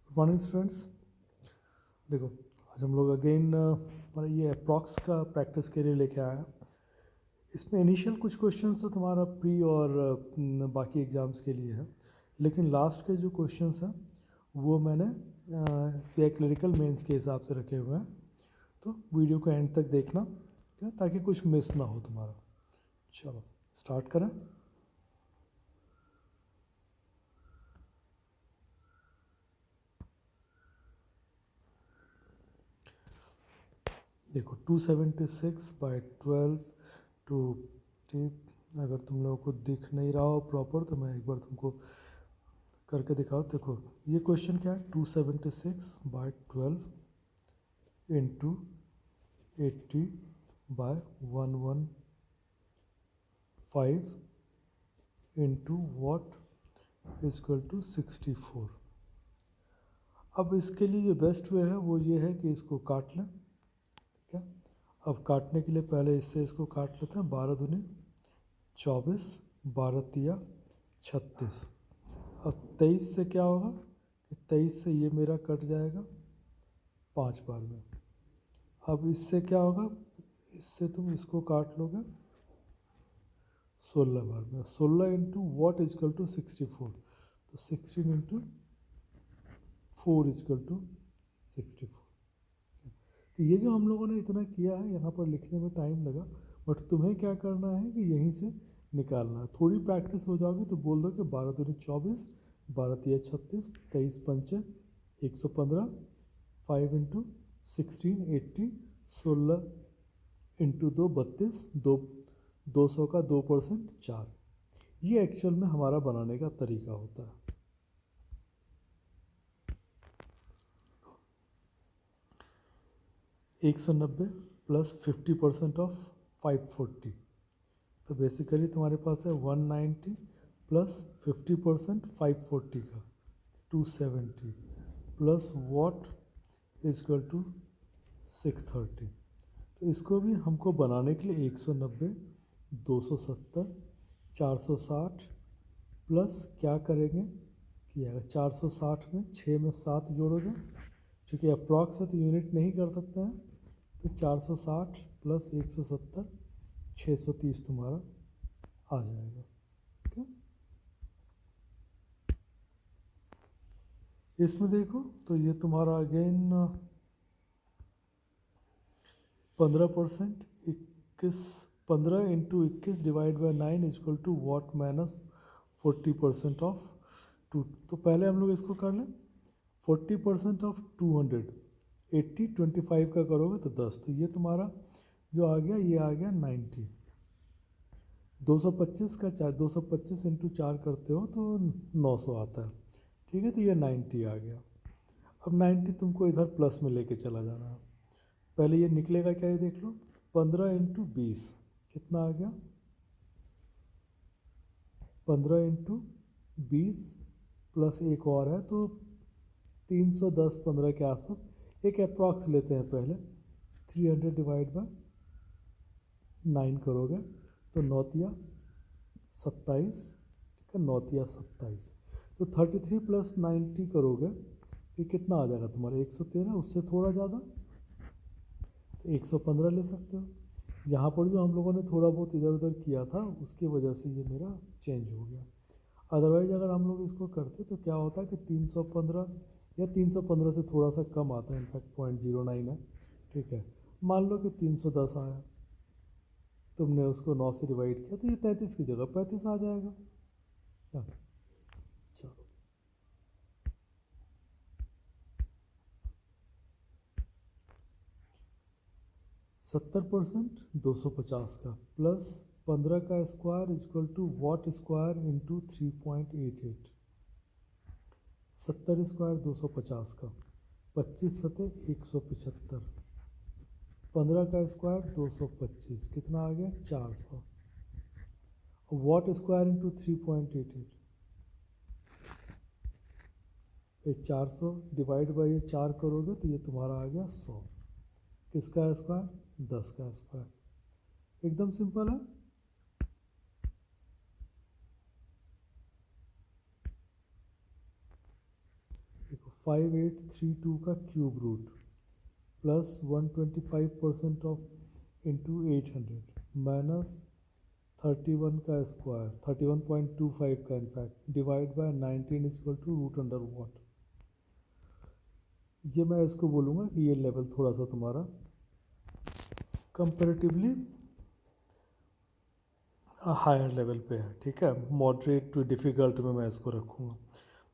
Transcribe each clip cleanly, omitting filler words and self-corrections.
Good morning students. देखो, आज हम लोग अगेन हमारा ये अप्रॉक्स का प्रैक्टिस के लिए लेके आया। इसमें इनिशियल कुछ क्वेश्चंस तो तुम्हारा प्री और बाकी एग्ज़ाम्स के लिए है, लेकिन लास्ट के जो क्वेश्चंस हैं वो मैंने ये क्लरिकल मेंस के हिसाब से रखे हुए हैं। तो वीडियो को एंड तक देखना, ठीक है, ताकि कुछ मिस ना हो तुम्हारा। चलो स्टार्ट करें। देखो 276/12 टू ठीक, अगर तुम लोगों को दिख नहीं रहा हो प्रॉपर तो मैं एक बार तुमको करके दिखाओ। देखो ये क्वेश्चन क्या है, 276/12 into 80/115 into what equal to 64। अब इसके लिए जो बेस्ट वे है वो ये है कि इसको काट लें, ठीक है। अब काटने के लिए पहले इससे इसको काट लेते हैं। 12 दूनी 24, 12 तिया 36। अब 23 से क्या होगा कि 23 से ये मेरा कट जाएगा 5 बार में। अब इससे क्या होगा, इससे तुम इसको काट लोगे 16 बार में। 16 इंटू वॉट इजकल टू 64, तो 16 इंटू 4 इजकल टू 64। तो ये जो हम लोगों ने इतना किया है यहाँ पर लिखने में टाइम लगा, बट तुम्हें क्या करना है कि यहीं से निकालना है। थोड़ी प्रैक्टिस हो जाओगी तो बोल दो कि 12 दूनी 24, 12 तिया 36, 23 पंचे 115, 5 इंटू 16 80, 16 इंटू 2 32, 200 का 2% 4। ये एक्चुअल में हमारा बनाने का तरीका होता है। 190 प्लस 50% ऑफ 540, तो बेसिकली तुम्हारे पास है 190 प्लस 50% 540 का 270 प्लस वॉट इजक्वल टू 630। तो इसको भी हमको बनाने के लिए 190, 270, 460 प्लस क्या करेंगे कि अगर 460 में 6 में 7 जोड़ोगे, चूँकि अप्रॉक्स है तो यूनिट नहीं कर सकते हैं, तो 460 प्लस 170 630 तुम्हारा आ जाएगा, ठीक है। इसमें देखो तो ये तुम्हारा again 15%, 15 into 21 divide by 9 equal to what minus 40% of 2। तो पहले हम लोग इसको कर लें। 40% ऑफ 200, 80 25 का करोगे तो 10, तो ये तुम्हारा जो आ गया ये आ गया 90। 225 का 4, 225 इंटू 4 करते हो तो 900 आता है, ठीक है। तो ये 90 आ गया। अब 90 तुमको इधर प्लस में लेके चला जाना है। पहले ये निकलेगा क्या, ये देख लो। 15 इंटू 20 कितना आ गया, 15 इंटू 20 प्लस एक और है तो 310 15 के आसपास। एक अप्रॉक्स लेते हैं पहले। 300 डिवाइड बाय 9 करोगे तो 9 तिया 27, ठीक है, 9 तिया 27। तो 33 प्लस 90 करोगे तो कितना आ जाएगा तुम्हारा 113, उससे थोड़ा ज़्यादा तो 115 ले सकते हो। यहाँ पर जो हम लोगों ने थोड़ा बहुत इधर उधर किया था उसकी वजह से ये मेरा चेंज हो गया। अदरवाइज़ अगर हम लोग इसको करते तो क्या होता है कि 315 या 315 से थोड़ा सा कम आता है, इनफैक्ट 0.09 है, ठीक है। मान लो कि 310 आया, तुमने उसको 9 से डिवाइड किया तो ये 33 की जगह 35 आ जाएगा। चलो 70% 250 का प्लस 15 का square equal to what square into 3.88। 70 square 250 का, 25 सतह 175, 15 का स्क्वायर 225, कितना आ गया 400। वॉट स्क्वायर इंटू 3.88, ये 400 डिवाइड बाई ये 4 करोगे तो ये तुम्हारा आ गया 100। किसका स्क्वायर, 10 का स्क्वायर। एकदम सिंपल है। देखो 5832 का cube root plus 125% of into 800 minus 31 का स्क्वायर 31.25 का in fact divide by 19 is equal to root under what. ये मैं इसको बोलूँगा कि ये लेवल थोड़ा सा तुम्हारा कंपैरेटिवली हायर लेवल पे है, ठीक है। मॉडरेट टू डिफ़िकल्ट में मैं इसको रखूँगा।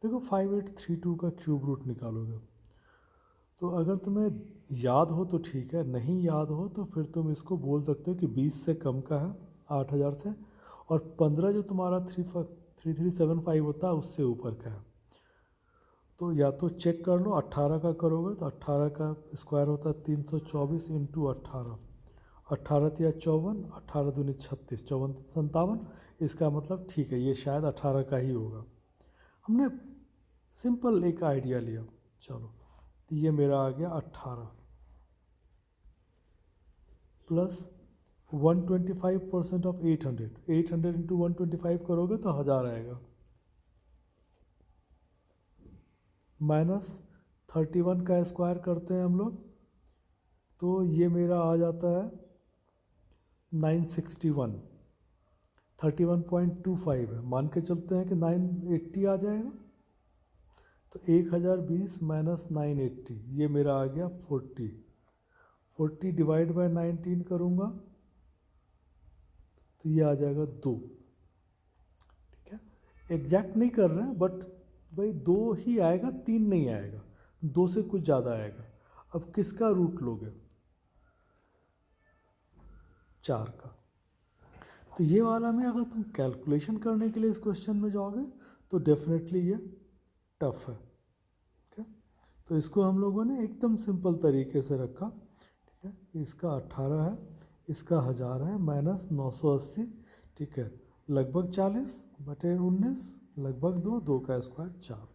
देखो 5832 का क्यूब रूट निकालोगे तो अगर तुम्हें याद हो तो ठीक है, नहीं याद हो तो फिर तुम इसको बोल सकते हो कि 20 से कम का है 8000 से, और 15 जो तुम्हारा 3375 होता है उससे ऊपर का है। तो या तो चेक कर लो, 18 का करोगे तो 18 का स्क्वायर होता है 324 इंटू 18, 18 तिया 54, 18 दूनी 36, 54 57। इसका मतलब ठीक है ये शायद 18 का ही होगा। हमने सिंपल एक आइडिया लिया। चलो तो ये मेरा आ गया 18 प्लस 125% ऑफ 800, 800 इंटू 125 करोगे तो 1000 आएगा, माइनस 31 का स्क्वायर करते हैं हम लोग तो ये मेरा आ जाता है 961, 31.25 है, मान के चलते हैं कि 980 आ जाएगा। तो 1020 माइनस 980 ये मेरा आ गया 40 डिवाइड बाय 19 करूँगा तो ये आ जाएगा 2, ठीक है। एग्जैक्ट नहीं कर रहे हैं बट भाई 2 ही आएगा, 3 नहीं आएगा, 2 से कुछ ज़्यादा आएगा। अब किसका रूट लोगे? 4 का। तो ये वाला में अगर तुम कैलकुलेशन करने के लिए इस क्वेश्चन में जाओगे तो डेफिनेटली ये टफ है, ठीक है। तो इसको हम लोगों ने एकदम सिंपल तरीके से रखा, ठीक है। इसका 18 है, इसका 1000 है, माइनस 980, ठीक है, लगभग 40 बटे 19 लगभग 2, 2 का स्क्वायर 4।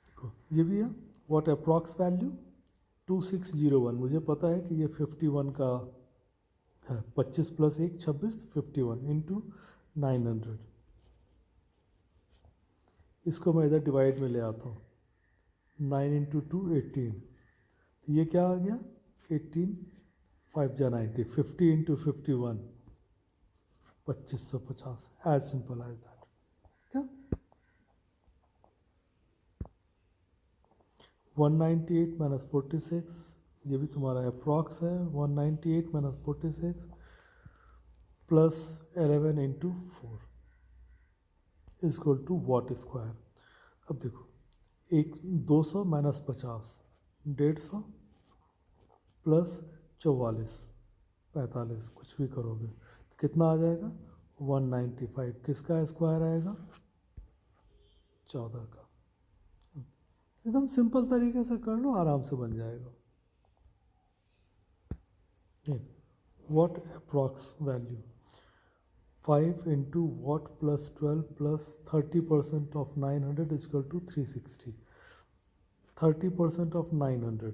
देखो ये भी है व्हाट अप्रॉक्स वैल्यू 2601। मुझे पता है कि ये 51 का है, 25 प्लस 1 26, 51 इंटू 900। इसको मैं इधर डिवाइड में ले आता हूँ, 9 इंटू 2 18, तो ये क्या आ गया 18, 5 जा 90, 50 into 51 2550, as simple as that, क्या। 198 माइनस 46, ये भी तुम्हारा अप्रॉक्स है, 198 minus 46 plus 11 into 4 is equal to what square. अब देखो 200 माइनस 50 150 प्लस 44 45, कुछ भी करोगे तो कितना आ जाएगा 195। किसका स्क्वायर आएगा 14 का। एकदम सिंपल तरीके से कर लो, आराम से बन जाएगा। What approx value 5 into what plus 12 plus 30% of 900 equal to 360। 30% of 900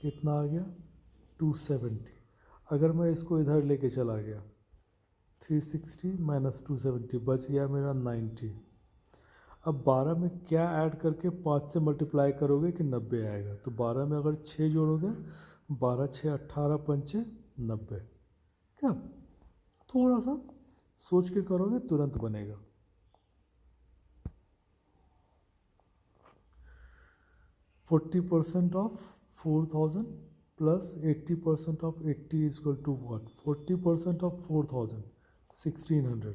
कितना आ गया 270। अगर मैं इसको इधर लेके चला गया 360 माइनस 270 बच गया मेरा 90। अब 12 में क्या ऐड करके 5 से मल्टीप्लाई करोगे कि 90 आएगा? तो 12 में अगर 6 जोड़ोगे 12 6 18 पंचे 90, क्या। थोड़ा सा सोच के करोगे तुरंत बनेगा। Forty percent of 4000 plus 80% of 80 is equal to what 40% of 4000 1600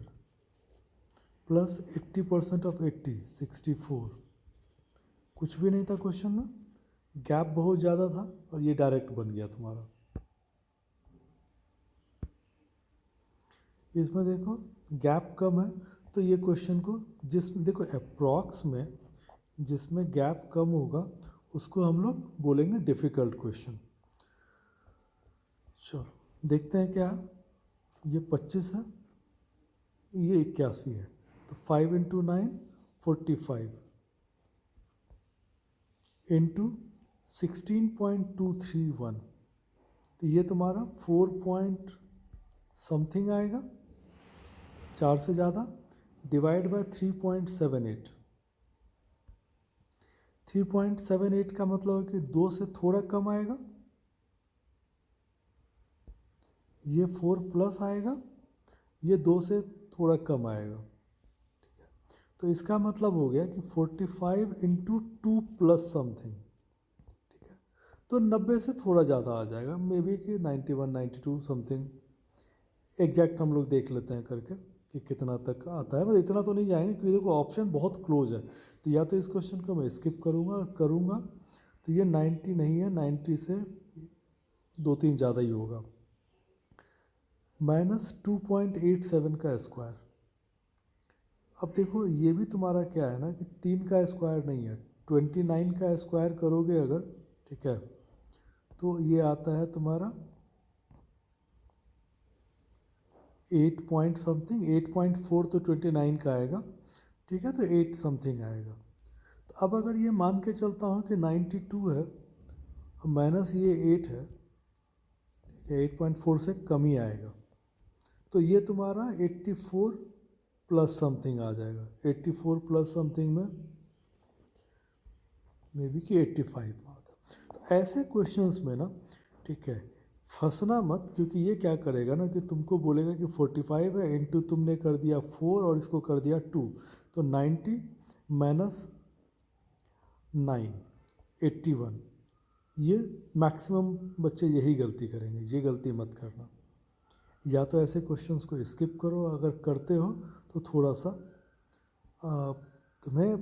plus 80% of 80 64। कुछ भी नहीं था क्वेश्चन में, गैप बहुत ज़्यादा था और ये डायरेक्ट बन गया तुम्हारा। इसमें देखो गैप कम है तो ये क्वेश्चन को देखो अप्रॉक्स में जिसमें गैप कम होगा उसको हम लोग बोलेंगे डिफ़िकल्ट क्वेश्चन। चलो देखते हैं क्या। ये 25 है, ये 81 है, तो 5 इंटू 9 45 इंटू 16.231, तो ये तुम्हारा 4 पॉइंट समथिंग आएगा, 4 से ज़्यादा। Divide by 3.78। 3.78 का मतलब है कि 2 से थोड़ा कम आएगा, ये 4 प्लस आएगा, ये 2 से थोड़ा कम आएगा। ठीक है, तो इसका मतलब हो गया कि 45 इंटू 2 प्लस समथिंग। ठीक है, तो 90 से थोड़ा ज़्यादा आ जाएगा, मे बी कि 91 92 समथिंग। एग्जैक्ट हम लोग देख लेते हैं करके कि कितना तक आता है, मतलब इतना तो नहीं जाएंगे क्योंकि देखो ऑप्शन बहुत क्लोज है। तो या तो इस क्वेश्चन को मैं स्किप करूँगा तो ये 90 नहीं है, 90 से 2-3 ज़्यादा ही होगा। -2.87 का स्क्वायर। अब देखो ये भी तुम्हारा क्या है ना कि 3 का स्क्वायर नहीं है, 29 का स्क्वायर करोगे अगर, ठीक है, तो ये आता है तुम्हारा 8 पॉइंट समथिंग, 8.4 तो 29 का आएगा। ठीक है, तो 8 समथिंग आएगा। तो अब अगर ये मान के चलता हूँ कि 92 है माइनस ये 8 है, ठीक है, 8.4 से कम ही आएगा, तो ये तुम्हारा 84 प्लस समथिंग आ जाएगा। 84 प्लस समथिंग में मे बी कि 85 में आता है। तो ऐसे क्वेश्चंस में ना, ठीक है, फंसना मत, क्योंकि ये क्या करेगा ना कि तुमको बोलेगा कि 45 है इंटू तुमने कर दिया 4 और इसको कर दिया 2, तो 90 माइनस 9 81। ये मैक्सिमम बच्चे यही गलती करेंगे, ये गलती मत करना। या तो ऐसे क्वेश्चंस को स्किप करो, अगर करते हो तो थोड़ा सा तुम्हें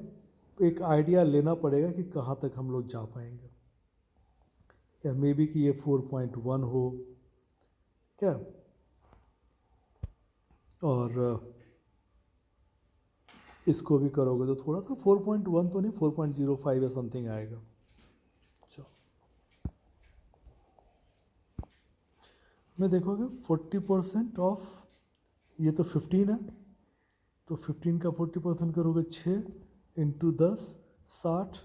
एक आइडिया लेना पड़ेगा कि कहाँ तक हम लोग जा पाएंगे। क्या मे बी कि ये 4.1 हो, क्या, और इसको भी करोगे तो थोड़ा सा 4.1 तो नहीं, 4.05 या समथिंग आएगा। चलो मैं देखोगे 40% ऑफ, ये तो 15 है, तो 15 का 40% करोगे 6 इंटू 10 60।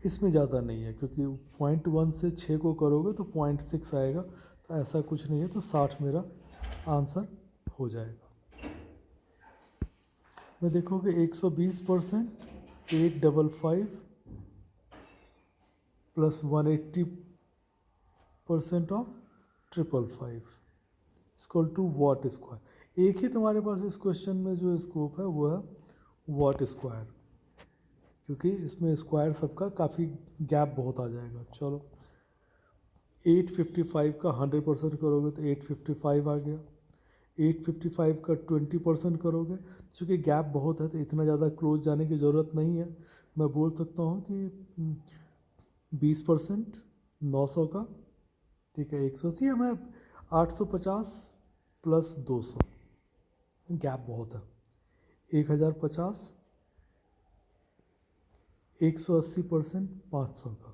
इसमें ज़्यादा नहीं है क्योंकि 0.1 से 6 को करोगे तो 0.6 आएगा, तो ऐसा कुछ नहीं है, तो 60 मेरा आंसर हो जाएगा। मैं देखोगे 120% 855 plus 180% of 555 equal to what square. एक ही तुम्हारे पास इस क्वेश्चन में जो स्कोप है वो है वॉट स्क्वायर, क्योंकि इसमें स्क्वायर सबका काफ़ी गैप बहुत आ जाएगा। चलो 855 का 100% करोगे तो 855 आ गया, 855 का 20% करोगे, चूँकि गैप बहुत है तो इतना ज़्यादा क्लोज जाने की ज़रूरत नहीं है। मैं बोल सकता हूँ कि 20% 900 का, ठीक है, 180 है, मैं 850 प्लस 200, गैप बहुत है, 1050 180% 500 का।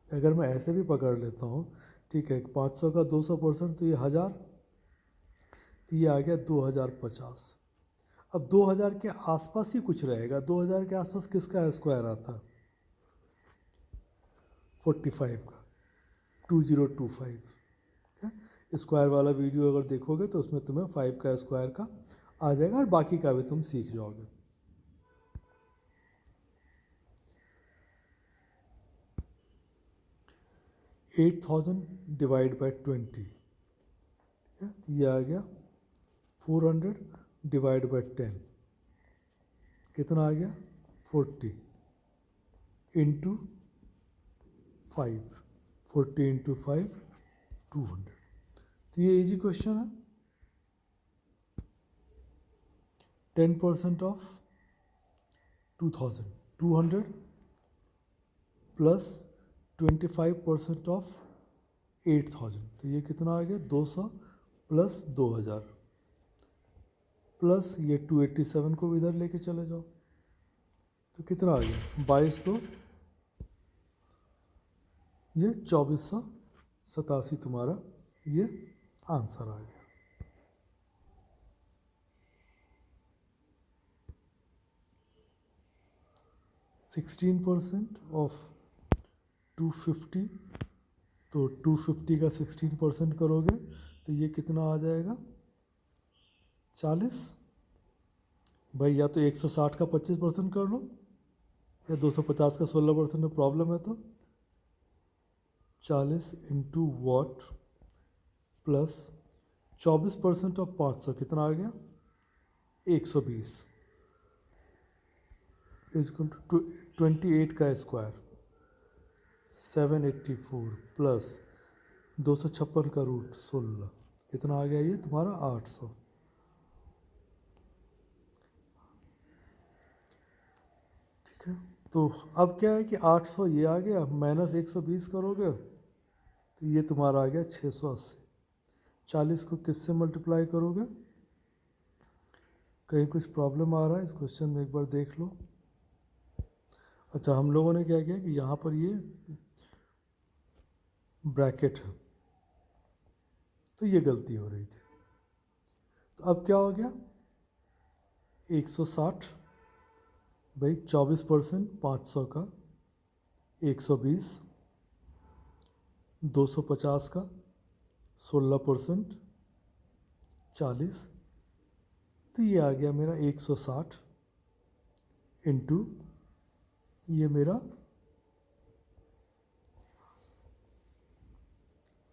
अगर मैं ऐसे भी पकड़ लेता हूँ, ठीक है, 500 का 200% तो ये 1000, तो ये आ गया 2050। अब 2000 के आसपास ही कुछ रहेगा। 2000 के आसपास किसका स्क्वायर आता है? 45 का, 2025। ठीक है, स्क्वायर वाला वीडियो अगर देखोगे तो उसमें तुम्हें 5 का स्क्वायर का आ जाएगा और बाकी का भी तुम सीख जाओगे। $8000 डिवाइड बाई 20, ठीक है, ये आ गया 400 डिवाइड बाई 10, कितना आ गया 40 इंटू 5, 40 इंटू 5 200। तो ये इजी क्वेश्चन है। 10% ऑफ 2000 200 प्लस 25% ऑफ 8000, तो ये कितना आ गया 200 प्लस 2000 प्लस ये 287 को इधर लेके चले जाओ, तो कितना आ गया 22, तो ये 2487 तुम्हारा ये आंसर आ गया। सिक्सटीन परसेंट ऑफ 250, तो 250 का 16% करोगे तो ये कितना आ जाएगा 40। भाई या तो 160 का 25% कर लो, या 250 का 16% में प्रॉब्लम है तो 40 इंटू वॉट प्लस 24% ऑफ 500 कितना आ गया 120 इजक्वल टू 28 का स्क्वायर 784 प्लस 256 का रूट 16 कितना आ गया ये तुम्हारा 800। ठीक है, तो अब क्या है कि 800 ये आ गया माइनस 120 करोगे तो ये तुम्हारा आ गया 680। 40 को किससे मल्टीप्लाई करोगे? कहीं कुछ प्रॉब्लम आ रहा है इस क्वेश्चन में, एक बार देख लो। अच्छा, हम लोगों ने क्या किया कि यहाँ पर ये ब्रैकेट है तो ये गलती हो रही थी। तो अब क्या हो गया 160 भाई 24% 500 का 120 250 का 16% 40 तो ये आ गया मेरा 160 इंटू ये मेरा,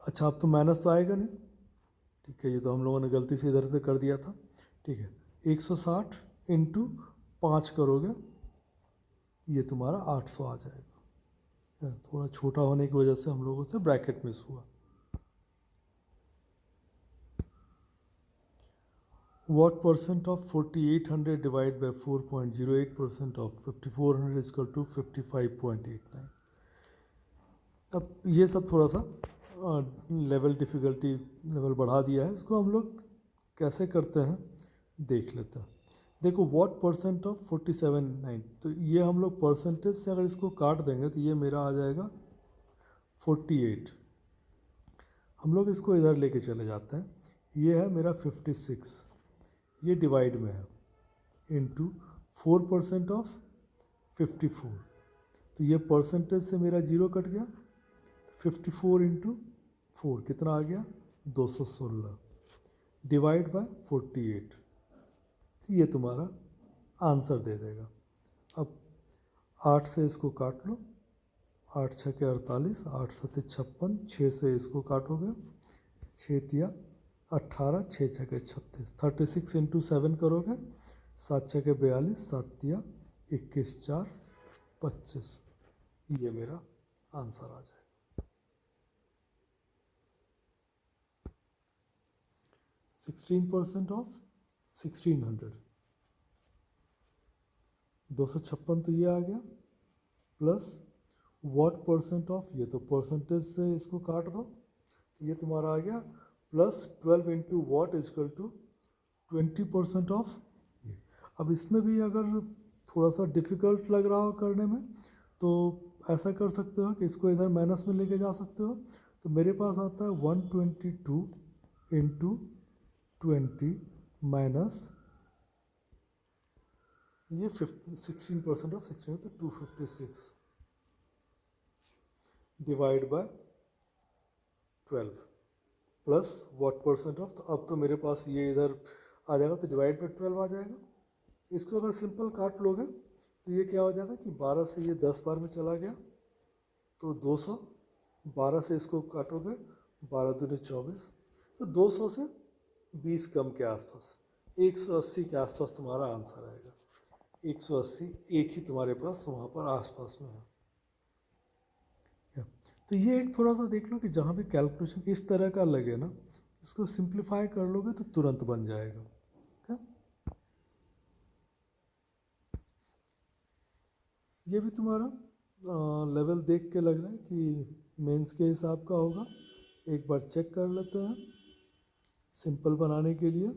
अच्छा अब तो माइनस तो आएगा नहीं, ठीक है, ये तो हम लोगों ने गलती से इधर से कर दिया था। ठीक है, 160 इंटू 5 करोगे ये तुम्हारा 800 आ जाएगा। थोड़ा छोटा होने की वजह से हम लोगों से ब्रैकेट मिस हुआ। What percent of 4800 divided by 4.08% of 5400 is equal to 55.89। अब ये सब थोड़ा सा लेवल डिफ़िकल्टी लेवल बढ़ा दिया है, इसको हम लोग कैसे करते हैं देख लेते हैं। देखो व्हाट परसेंट ऑफ 47.9, तो ये हम लोग परसेंटेज से अगर इसको काट देंगे तो ये मेरा आ जाएगा 48। हम लोग इसको इधर लेके चले जाते हैं, ये है मेरा 56, ये डिवाइड में है इंटू 4% ऑफ 54, तो ये परसेंटेज से मेरा जीरो कट गया, 54 इंटू 4 कितना आ गया 216 डिवाइड बाय 48, तो ये तुम्हारा आंसर दे देगा। अब 8 से इसको काट लो, 8 छः के 48, 8 सत्ते 56, 6 से इसको काटोगे 6 तिया 18, 6 छः के 36, 36 इंटू 7 करोगे 7 छः के 42, 7 तिया 21, 4 25, ये मेरा आंसर आ जाएगा। 16% ऑफ 1600, 256 तो ये आ गया प्लस व्हाट परसेंट ऑफ, ये तो परसेंटेज से इसको काट दो तो ये तुम्हारा आ गया plus 12 into what equal to 20% of ये। अब इसमें भी अगर थोड़ा सा डिफ़िकल्ट लग रहा हो करने में तो ऐसा कर सकते हो कि इसको इधर माइनस में लेके जा सकते हो, तो मेरे पास आता है 122 इंटू 20 माइनस ये 16% ऑफ 16 तो 256 divide by 12 plus what percent of, तो अब तो मेरे पास ये इधर आ जाएगा तो डिवाइड बाय 12 आ जाएगा। इसको अगर सिंपल काट लोगे तो ये क्या हो जाएगा कि 12 से ये 10 बार में चला गया तो 200, 12 से इसको काटोगे 12 दूनी 24, तो 200 से 20 कम के आसपास 180 के आसपास तुम्हारा आंसर आएगा। 180 एक ही तुम्हारे पास वहाँ पर आसपास में है। तो ये एक थोड़ा सा देख लो कि जहाँ भी कैलकुलेशन इस तरह का लगे ना, इसको सिंप्लीफाई कर लोगे तो तुरंत बन जाएगा। क्या ये भी तुम्हारा लेवल देख के लग रहा है कि मेंस के हिसाब का होगा, एक बार चेक कर लेते हैं सिंपल बनाने के लिए।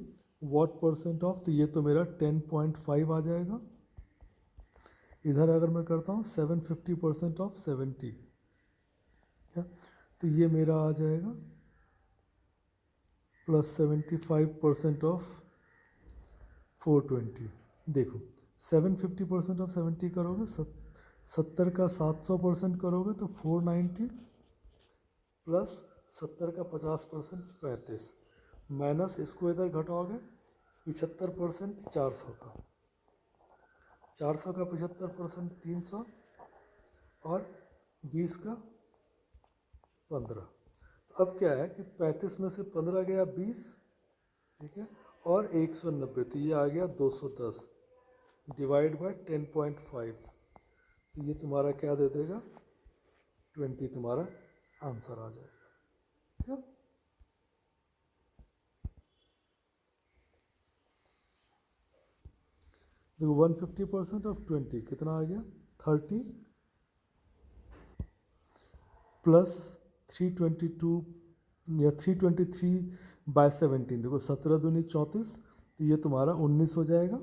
व्हाट परसेंट ऑफ, तो ये तो मेरा 10.5 आ जाएगा। इधर अगर मैं करता हूँ 750% ऑफ 70, क्या तो ये मेरा आ जाएगा प्लस 75% ऑफ 420। देखो 750% ऑफ 70 करोगे 70 का 700% करोगे तो 490 प्लस 70 का 50% 35 माइनस इसको इधर घटाओगे 75% 400 का, 400 का 75% 300 और 20 का 15। तो अब क्या है कि 35 में से 15 गया 20, ठीक है, और 190, तो ये आ गया 210 डिवाइड बाय 10.5, तो ये तुम्हारा क्या दे देगा 20, तुम्हारा आंसर आ जाएगा। ठीक है, देखो 150% ऑफ 20 कितना आ गया 30 प्लस 322 या 323/17, देखो 17 दूनी 34, तो ये तुम्हारा 19 हो जाएगा,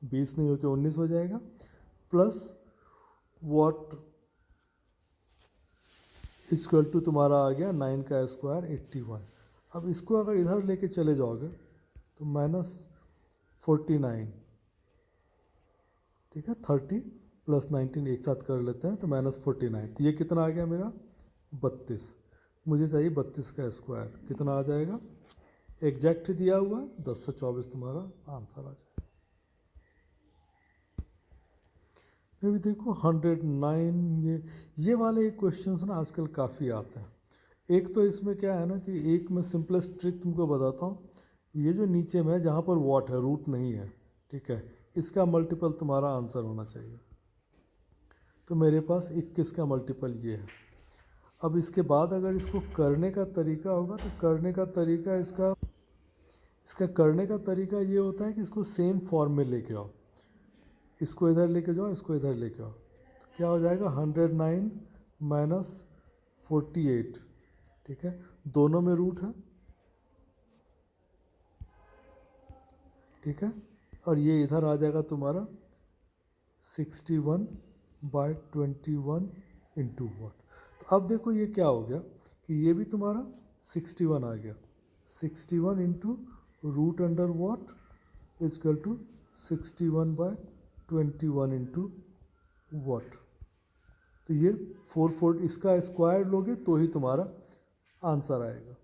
20 नहीं होकर 19 हो जाएगा, प्लस वॉट इक्वल टू तुम्हारा आ गया 9 का स्क्वायर 81। अब इसको अगर इधर लेके चले जाओगे तो -49, ठीक है, 30 प्लस 19 एक साथ कर लेते हैं तो -49, तो ये कितना आ गया मेरा 32, मुझे चाहिए 32 का स्क्वायर, कितना आ जाएगा एग्जैक्ट दिया हुआ 1024 तुम्हारा आंसर आ जाएगा। मैं भी देखो 109, ये वाले क्वेश्चंस ना आजकल काफ़ी आते हैं। एक तो इसमें क्या है ना कि एक मैं सिंपलेस्ट ट्रिक तुमको बताता हूँ, ये जो नीचे में जहाँ पर वॉट है रूट नहीं है, ठीक है, इसका मल्टीपल तुम्हारा आंसर होना चाहिए, तो मेरे पास 21 का मल्टीपल ये है। अब इसके बाद अगर इसको करने का तरीका होगा तो करने का तरीका इसका करने का तरीका ये होता है कि इसको सेम फॉर्म में लेके आओ, इसको इधर लेके जाओ, इसको इधर लेके आओ, तो क्या हो जाएगा 109 माइनस 48, ठीक है, दोनों में रूट है, ठीक है, और ये इधर आ जाएगा तुम्हारा 61/21 इंटू वॉट। तो अब देखो ये क्या हो गया कि ये भी तुम्हारा 61 आ गया, 61 into root under what equal to 61/21 into what, तो ये 4 इसका स्क्वायर लोगे तो ही तुम्हारा आंसर आएगा,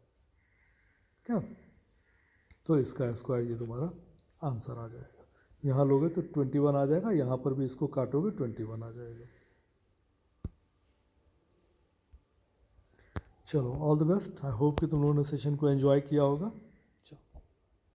क्या, तो इसका स्क्वायर ये तुम्हारा आंसर आ जाएगा। यहाँ लोगे तो 21 आ जाएगा, यहाँ पर भी इसको काटोगे 21 आ जाएगा। चलो all the best, I hope कि तुम लोगों ने सेशन को एंजॉय किया होगा।